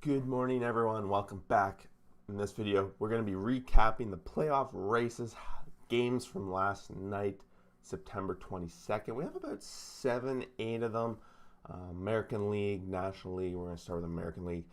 Good morning, everyone. Welcome back. In this video, we're going to be recapping the playoff races games from last night, September 22nd. We have about 7-8 of them. American League, National League. We're going to start with American League.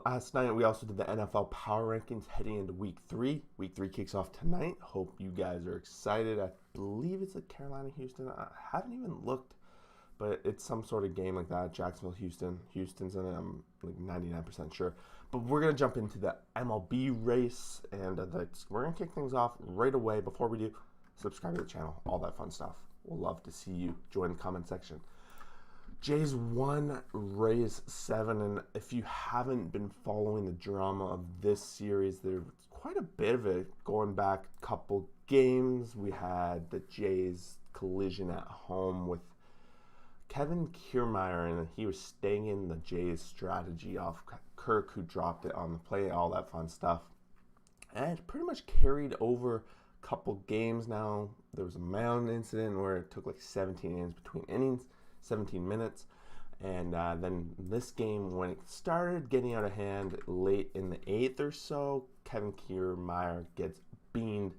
Last night, we also did the NFL Power Rankings heading into Week 3. Week 3 kicks off tonight. Hope you guys are excited. I believe it's at Carolina-Houston. I haven't even looked, but it's some sort of game like that. Jacksonville, Houston. Houston's in it. I'm like 99% sure. But we're going to jump into the MLB race, and we're going to kick things off right away. Before we do, subscribe to the channel, all that fun stuff. We'll love to see you. Join the comment section. Jays 1, Rays 7, and if you haven't been following the drama of this series, there's quite a bit of it going back a couple games. We had the Jays collision at home with Kevin Kiermaier, and he was staying in the Jays strategy off Kirk, who dropped it on the play, all that fun stuff. And it pretty much carried over a couple games now. There was a mound incident where it took like 17 innings between innings, 17 minutes. And then this game, when it started getting out of hand late in the 8th or so, Kevin Kiermaier gets beamed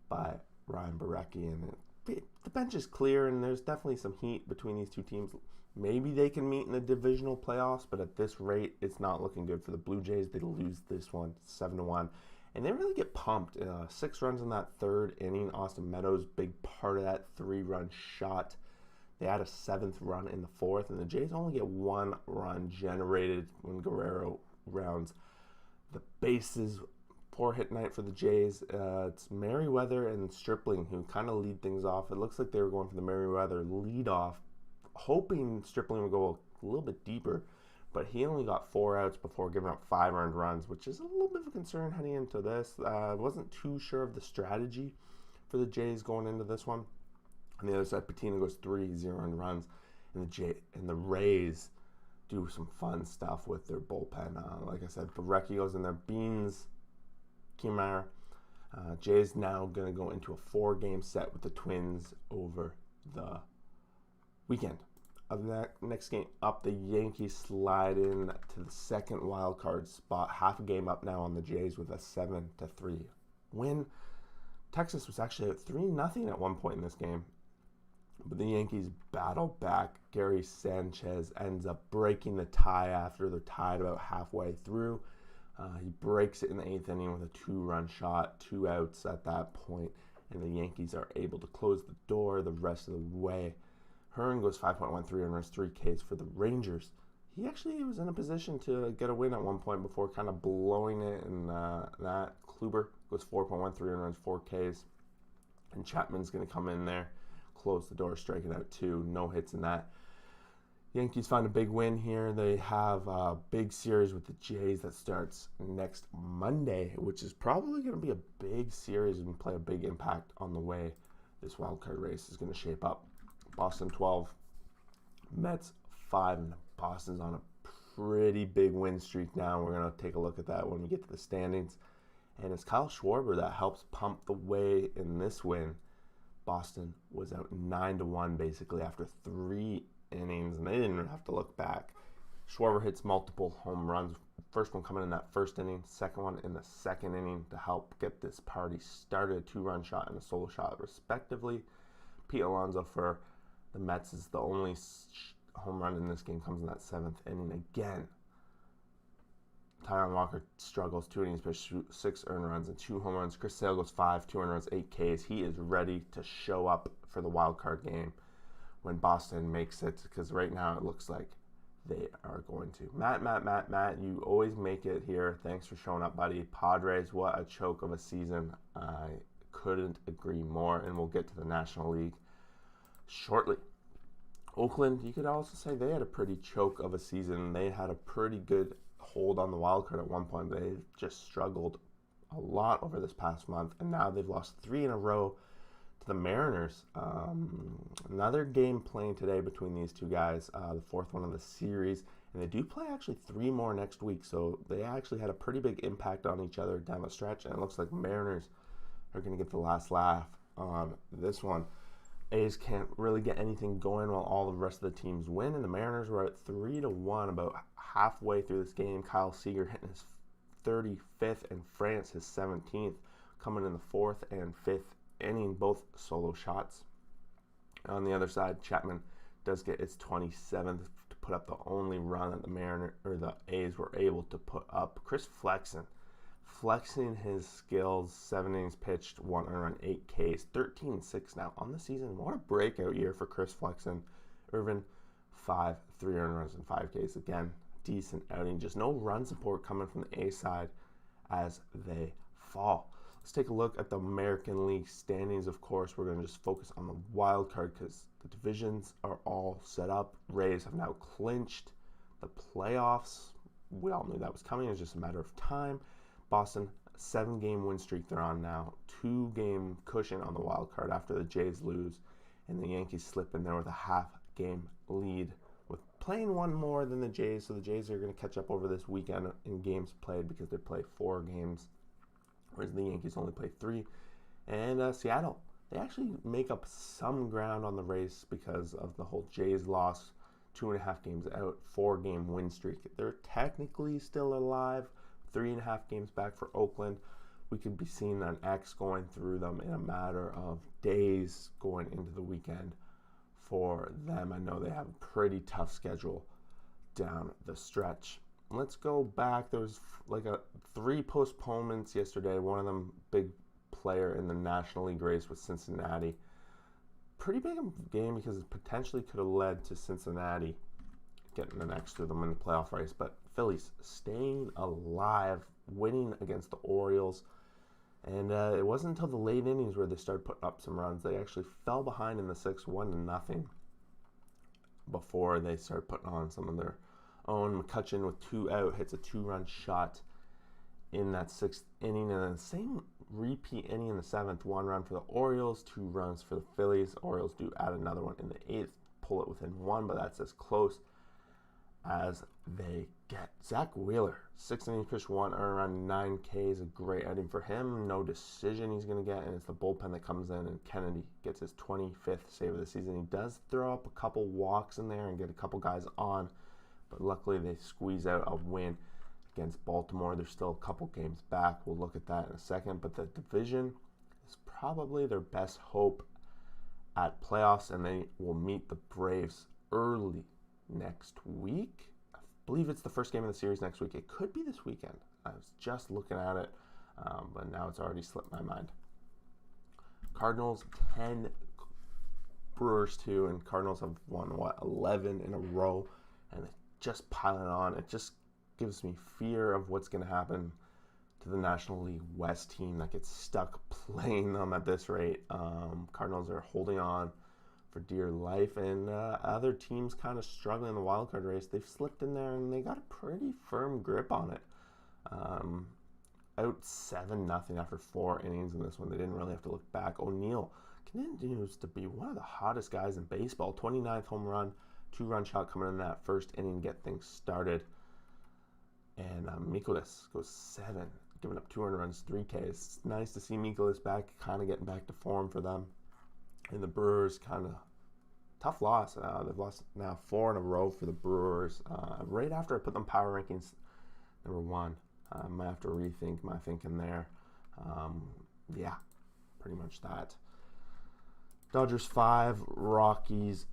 by Ryan Borucki, and the bench is clear, and there's definitely some heat between these two teams. Maybe they can meet in the divisional playoffs, but at this rate, it's not looking good for the Blue Jays. They lose this one 7-1, and they really get pumped. 6 runs in that 3rd inning. Austin Meadows, big part of that 3-run shot. They had a 7th run in the 4th, and the Jays only get 1 run generated when Guerrero rounds the bases. Poor hit night for the Jays. It's Merriweather and Stripling who kind of lead things off. It looks like they were going for the Merriweather lead off, hoping Stripling would go a little bit deeper, but he only got 4 outs before giving up 5 earned runs, which is a little bit of a concern heading into this. I wasn't too sure of the strategy for the Jays going into this one. On the other side, Patino goes 3 0-earned runs, and the Rays do some fun stuff with their bullpen. Like I said, Borucki goes in there, beans Kiermaier. Jays now going to go into a 4-game set with the Twins over the weekend. Of the next game up, the Yankees slide in to the 2nd wild card spot, half a game up now on the Jays with a 7-3 win. Texas was actually at 3-0 at one point in this game, but the Yankees battle back. Gary Sanchez ends up breaking the tie after they're tied about halfway through. He breaks it in the 8th inning with a 2-run shot, 2 outs at that point, and the Yankees are able to close the door the rest of the way. Hearn goes 5.13 and runs 3 Ks for the Rangers. He actually was in a position to get a win at one point before kind of blowing it, and that Kluber goes 4.13 and runs 4 Ks, and Chapman's going to come in there, close the door, striking out 2, no hits in that. Yankees find a big win here. They have a big series with the Jays that starts next Monday, which is probably going to be a big series and play a big impact on the way this wildcard race is going to shape up. Boston 12, Mets 5, and Boston's on a pretty big win streak now. We're going to take a look at that when we get to the standings. And it's Kyle Schwarber that helps pump the way in this win. Boston was out 9-1 basically after 3 innings, and they didn't have to look back. Schwarber hits multiple home runs. First one coming in that 1st inning, second one in the 2nd inning to help get this party started. A 2-run shot and a solo shot, respectively. Pete Alonso for the Mets is the only home run in this game, comes in that 7th inning again. Taijuan Walker struggles, 2 innings pitched, 6 earned runs and 2 home runs. Chris Sale goes 5, 2 earned runs, 8 Ks. He is ready to show up for the wild card game when Boston makes it, because right now it looks like they are going to. Matt, you always make it here. Thanks for showing up, buddy. Padres, what a choke of a season. I couldn't agree more, and we'll get to the National League shortly. Oakland, you could also say they had a pretty choke of a season. They had a pretty good hold on the wild card at one point, but they just struggled a lot over this past month, and now they've lost 3 in a row to the Mariners. Another game playing today between these two guys, the 4th one of the series, and they do play actually 3 more next week, so they actually had a pretty big impact on each other down the stretch, and it looks like Mariners are going to get the last laugh on this one. A's can't really get anything going while all the rest of the teams win, and the Mariners were at 3-1 about halfway through this game. Kyle Seager hitting his 35th and France his 17th, coming in the 4th and 5th inning, both solo shots. On the other side, Chapman does get his 27th to put up the only run that the A's were able to put up. Chris flexing his skills, 7 innings pitched, 1 earned run, 8 Ks, 13-6 now on the season. What a breakout year for Chris Flexen. Irvin, 5, 3 earned runs and 5 Ks. Again, decent outing. Just no run support coming from the A side as they fall. Let's take a look at the American League standings. Of course, we're going to just focus on the wild card because the divisions are all set up. Rays have now clinched the playoffs. We all knew that was coming. It was just a matter of time. Boston, 7-game win streak they're on now. 2-game cushion on the wild card after the Jays lose. And the Yankees slip in there with a half-game lead with playing one more than the Jays. So the Jays are going to catch up over this weekend in games played because they play 4 games, whereas the Yankees only play 3. And Seattle, they actually make up some ground on the race because of the whole Jays loss, 2.5 games out, 4-game win streak. They're technically still alive, 3.5 games back for Oakland. We could be seeing an X going through them in a matter of days going into the weekend for them. I know they have a pretty tough schedule down the stretch. Let's go back. There was like 3 postponements yesterday. One of them big player in the National League race with Cincinnati. Pretty big game because it potentially could have led to Cincinnati getting the next to them in the playoff race. But Phillies staying alive, winning against the Orioles. And it wasn't until the late innings where they started putting up some runs. They actually fell behind in the 6th, 1-0, before they started putting on some of their own. McCutchen with 2 out hits a 2-run shot in that 6th inning. And then the same repeat inning in the 7th, 1 run for the Orioles, 2 runs for the Phillies. Orioles do add another one in the 8th, pull it within 1, but that's as close as they get. Zach Wheeler, 6 innings pitched, 1 earned run, 9 Ks, a great outing for him. No decision he's going to get, and it's the bullpen that comes in, and Kennedy gets his 25th save of the season. He does throw up a couple walks in there and get a couple guys on, but luckily they squeeze out a win against Baltimore. There's still a couple games back. We'll look at that in a second, but the division is probably their best hope at playoffs, and they will meet the Braves early next week. I believe it's the first game of the series next week. It could be this weekend. I was just looking at it, but now it's already slipped my mind. Cardinals 10, Brewers 2, and Cardinals have won 11 in a row, and it's just piling on. It just gives me fear of what's going to happen to the National League West team that gets stuck playing them at this rate. Cardinals are holding on for dear life, and other teams kind of struggling in the wild card race. They've slipped in there, and they got a pretty firm grip on it. Out 7-0 after 4 innings in this one. They didn't really have to look back. O'Neill continues to be one of the hottest guys in baseball. 29th home run, 2-run shot coming in that first inning to get things started. And Mikolas goes 7, giving up 200 runs, 3 Ks. It's nice to see Mikolas back, kind of getting back to form for them. And the Brewers, kind of tough loss. They've lost now 4 in a row for the Brewers. Right after I put them power rankings number 1, I might have to rethink my thinking there. Yeah, pretty much that. Dodgers 5, Rockies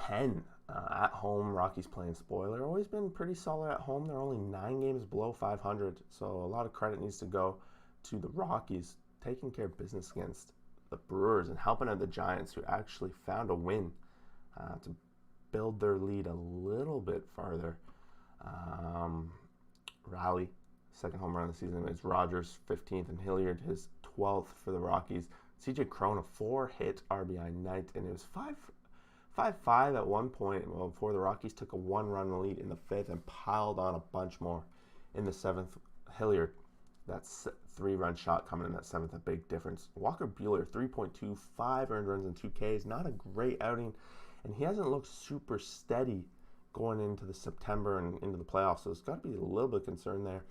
10. At home, Rockies playing spoiler. Always been pretty solid at home. They're only 9 games below 500, so a lot of credit needs to go to the Rockies taking care of business against the Brewers and helping out the Giants, who actually found a win to build their lead a little bit farther. Rally, second home run of the season. It's Rogers, 15th, and Hilliard, his 12th for the Rockies. CJ Cron, a 4-hit RBI night, and it was 5-5 at one point before the Rockies took a 1-run lead in the 5th and piled on a bunch more in the 7th. Hilliard, that's 3-run shot coming in that 7th, a big difference. Walker Buehler, 3.2, 5 earned runs and 2 Ks. Not a great outing, and he hasn't looked super steady going into the September and into the playoffs, so it's got to be a little bit concerned there.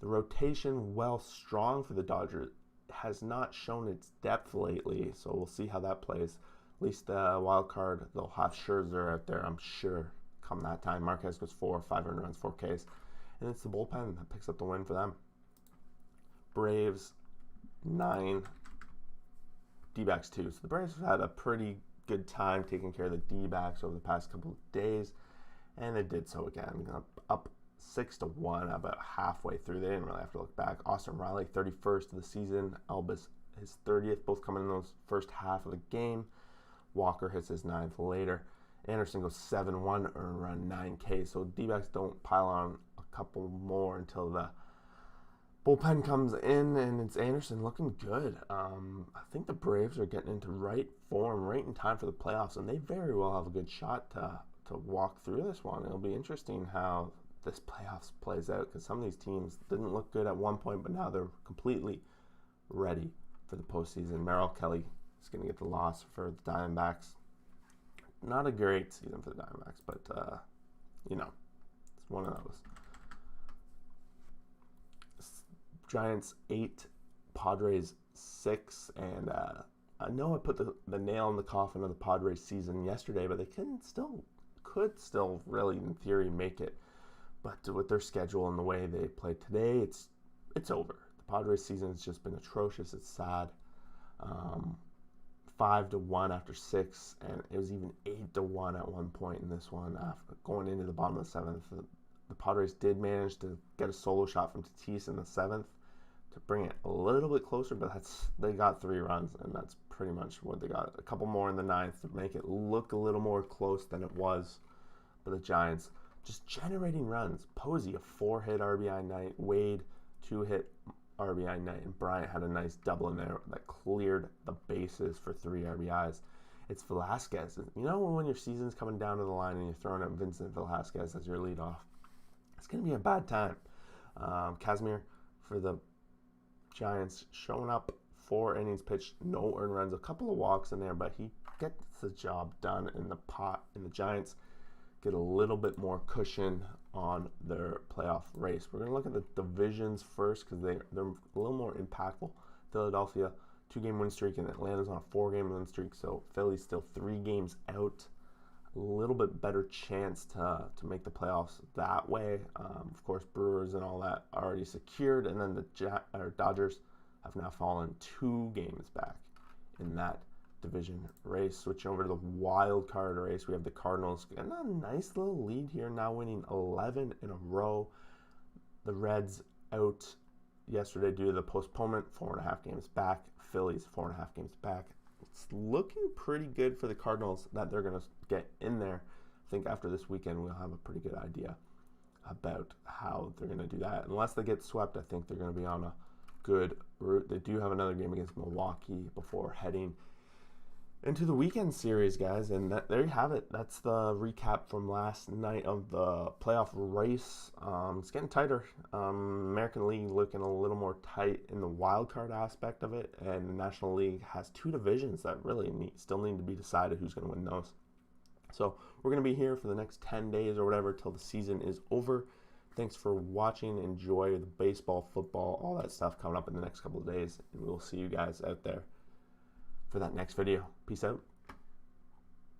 The rotation, well, strong for the Dodgers, has not shown its depth lately, so we'll see how that plays. At least the wild card, they'll have Scherzer out there, I'm sure, come that time. Marquez goes 4, 5 earned runs, 4 Ks. And it's the bullpen that picks up the win for them. Braves 9, D-backs 2. So the Braves have had a pretty good time taking care of the D-backs over the past couple of days, and they did so again. Up 6-1 about halfway through. They didn't really have to look back. Austin Riley, 31st of the season. Elvis, his 30th, both coming in those first half of the game. Walker hits his 9th later. Anderson goes 7-1, earned run 9K. So D-backs don't pile on a couple more until the bullpen comes in, and it's Anderson looking good. I think the Braves are getting into right form, right in time for the playoffs, and they very well have a good shot to walk through this one. It'll be interesting how this playoffs plays out, because some of these teams didn't look good at one point, but now they're completely ready for the postseason. Merrill Kelly is going to get the loss for the Diamondbacks. Not a great season for the Diamondbacks, but, it's one of those. Giants 8, Padres 6, and I know I put the nail in the coffin of the Padres season yesterday, but they could still really, in theory, make it. But with their schedule and the way they play today, it's over. The Padres season has just been atrocious. It's sad. 5-1 after 6, and it was even 8-1 at one point in this one. After going into the bottom of the 7th, the Padres did manage to get a solo shot from Tatis in the 7th to bring it a little bit closer, but they got 3 runs, and that's pretty much what they got. A couple more in the 9th to make it look a little more close than it was. But the Giants just generating runs. Posey, a 4-hit RBI night. Wade, 2-hit RBI night. And Bryant had a nice double in there that cleared the bases for 3 RBIs. It's Velasquez. You know when your season's coming down to the line and you're throwing out Vincent Velasquez as your leadoff? It's going to be a bad time. Kazmir for the Giants showing up, 4 innings pitched, no earned runs, a couple of walks in there, but he gets the job done in the pot. And the Giants get a little bit more cushion on their playoff race. We're going to look at the divisions first because they're a little more impactful. Philadelphia, 2-game win streak, and Atlanta's on a 4-game win streak, so Philly's still 3 games out. A little bit better chance to make the playoffs that way. Of course, Brewers and all that are already secured, and then the Dodgers have now fallen 2 games back in that division race. Switch over to the wild card race. We have the Cardinals getting a nice little lead here, now winning 11 in a row. The Reds out yesterday due to the postponement, 4.5 games back. Phillies 4.5 games back. It's looking pretty good for the Cardinals that they're going to get in there. I think after this weekend we'll have a pretty good idea about how they're going to do that. Unless they get swept, I think they're going to be on a good route. They do have another game against Milwaukee before heading into the weekend series, guys, and there you have it. That's the recap from last night of the playoff race. It's getting tighter. American League looking a little more tight in the wild card aspect of it, and the National League has 2 divisions that really still need to be decided who's going to win those. So we're going to be here for the next 10 days or whatever till the season is over. Thanks for watching. Enjoy the baseball, football, all that stuff coming up in the next couple of days, and we'll see you guys out there for that next video. Peace out.